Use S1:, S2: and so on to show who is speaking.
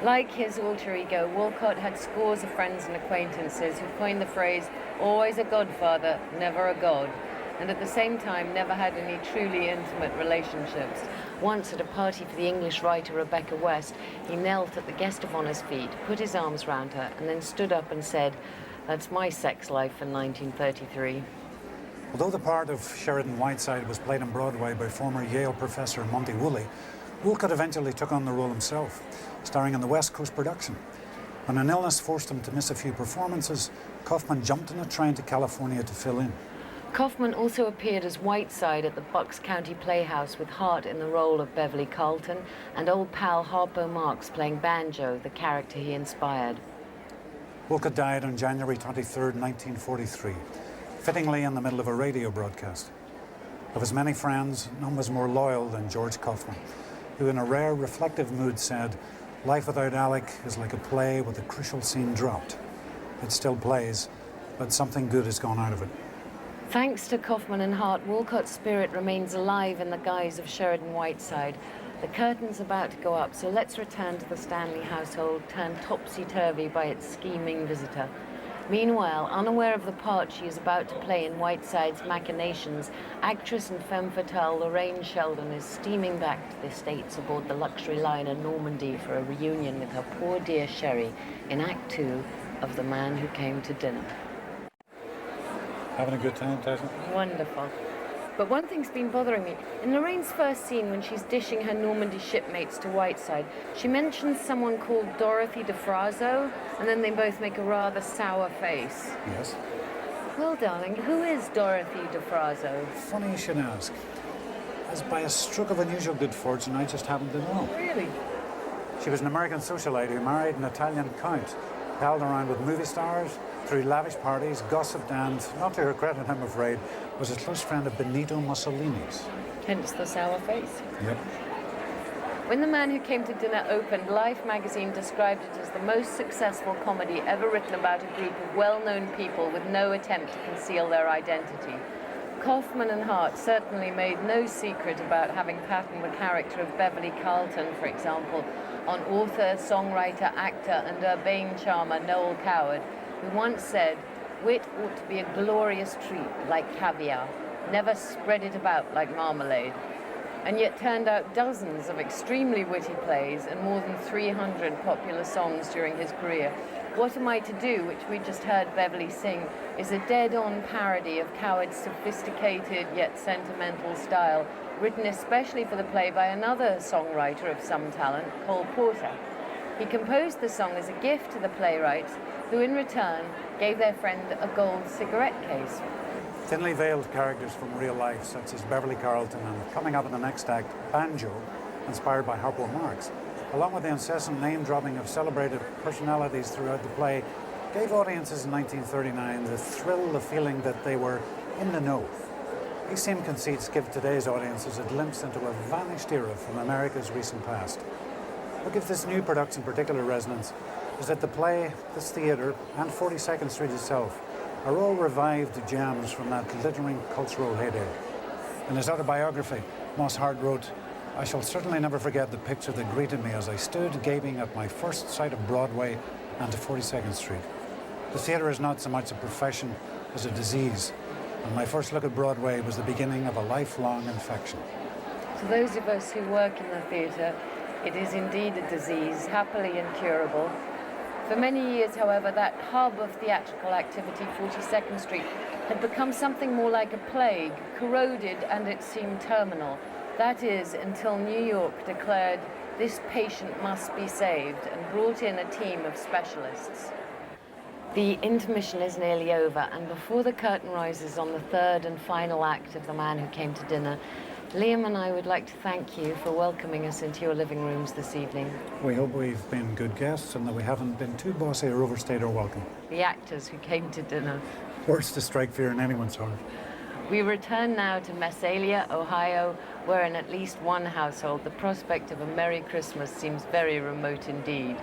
S1: Like his alter ego, Walcott had scores of friends and acquaintances who coined the phrase, always a godfather, never a god, and at the same time never had any truly intimate relationships. Once at a party for the English writer Rebecca West, he knelt at the guest of honor's feet, put his arms round her, and then stood up and said, "That's my sex life in 1933.
S2: Although the part of Sheridan Whiteside was played on Broadway by former Yale professor Monty Woolley, Walcott eventually took on the role himself, starring in the West Coast production. When an illness forced him to miss a few performances, Kaufman jumped in a train to California to fill in.
S1: Kaufman also appeared as Whiteside at the Bucks County Playhouse with Hart in the role of Beverly Carlton and old pal Harpo Marx playing Banjo, the character he inspired.
S2: Walcott died on January 23, 1943, fittingly in the middle of a radio broadcast. Of his many friends, none was more loyal than George Kaufman, who in a rare reflective mood said, "Life without Alec is like a play with a crucial scene dropped. It still plays, but something good has gone out of it."
S1: Thanks to Kaufman and Hart, Walcott's spirit remains alive in the guise of Sheridan Whiteside. The curtain's about to go up, so let's return to the Stanley household, turned topsy-turvy by its scheming visitor. Meanwhile, unaware of the part she is about to play in Whiteside's machinations, actress and femme fatale Lorraine Sheldon is steaming back to the States aboard the luxury liner Normandy for a reunion with her poor dear Sherry in Act 2 of The Man Who Came to Dinner.
S2: Having a good time, Tasha?
S1: Wonderful. But one thing's been bothering me. In Lorraine's first scene, when she's dishing her Normandy shipmates to Whiteside, she mentions someone called Dorothy DeFrazzo, and then they both make a rather sour face.
S2: Yes.
S1: Well, darling, who is Dorothy DeFrazzo?
S2: Funny you should ask. As by a stroke of unusual good fortune, I just happen to know.
S1: Really?
S2: She was an American socialite who married an Italian count, palled around with movie stars, threw lavish parties, gossiped and, not to her credit I'm afraid, was a close friend of Benito Mussolini's.
S1: Hence the sour face.
S2: Yep.
S1: When The Man Who Came to Dinner opened, Life magazine described it as the most successful comedy ever written about a group of well-known people with no attempt to conceal their identity. Kaufman and Hart certainly made no secret about having patterned the character of Beverly Carlton, for example, on author, songwriter, actor and urbane charmer Noel Coward, who once said, "Wit ought to be a glorious treat like caviar, never spread it about like marmalade," and yet turned out dozens of extremely witty plays and more than 300 popular songs during his career. What Am I to Do, which we just heard Beverly sing, is a dead-on parody of Coward's sophisticated yet sentimental style, written especially for the play by another songwriter of some talent, Cole Porter. He composed the song as a gift to the playwrights, who in return gave their friend a gold cigarette case.
S2: Thinly veiled characters from real life, such as Beverly Carlton and, coming up in the next act, Banjo, inspired by Harpo Marx, along with the incessant name-dropping of celebrated personalities throughout the play, gave audiences in 1939 the thrill of feeling that they were in the know. These same conceits give today's audiences a glimpse into a vanished era from America's recent past. What gives this new production particular resonance is that the play, this theatre, and 42nd Street itself are all revived gems from that glittering cultural heyday. In his autobiography, Moss Hart wrote, "I shall certainly never forget the picture that greeted me as I stood gaping at my first sight of Broadway and to 42nd Street. The theatre is not so much a profession as a disease, and my first look at Broadway was the beginning of a lifelong infection."
S1: To those of us who work in the theatre, it is indeed a disease, happily incurable. For many years, however, that hub of theatrical activity, 42nd Street, had become something more like a plague, corroded and it seemed terminal. That is, until New York declared this patient must be saved and brought in a team of specialists. The intermission is nearly over, and before the curtain rises on the third and final act of The Man Who Came to Dinner, Liam and I would like to thank you for welcoming us into your living rooms this evening.
S2: We hope we've been good guests and that we haven't been too bossy or overstayed our welcome.
S1: The actors who came to dinner.
S2: Words to strike fear in anyone's heart.
S1: We return now to Messalia, Ohio, where in at least one household the prospect of a Merry Christmas seems very remote indeed.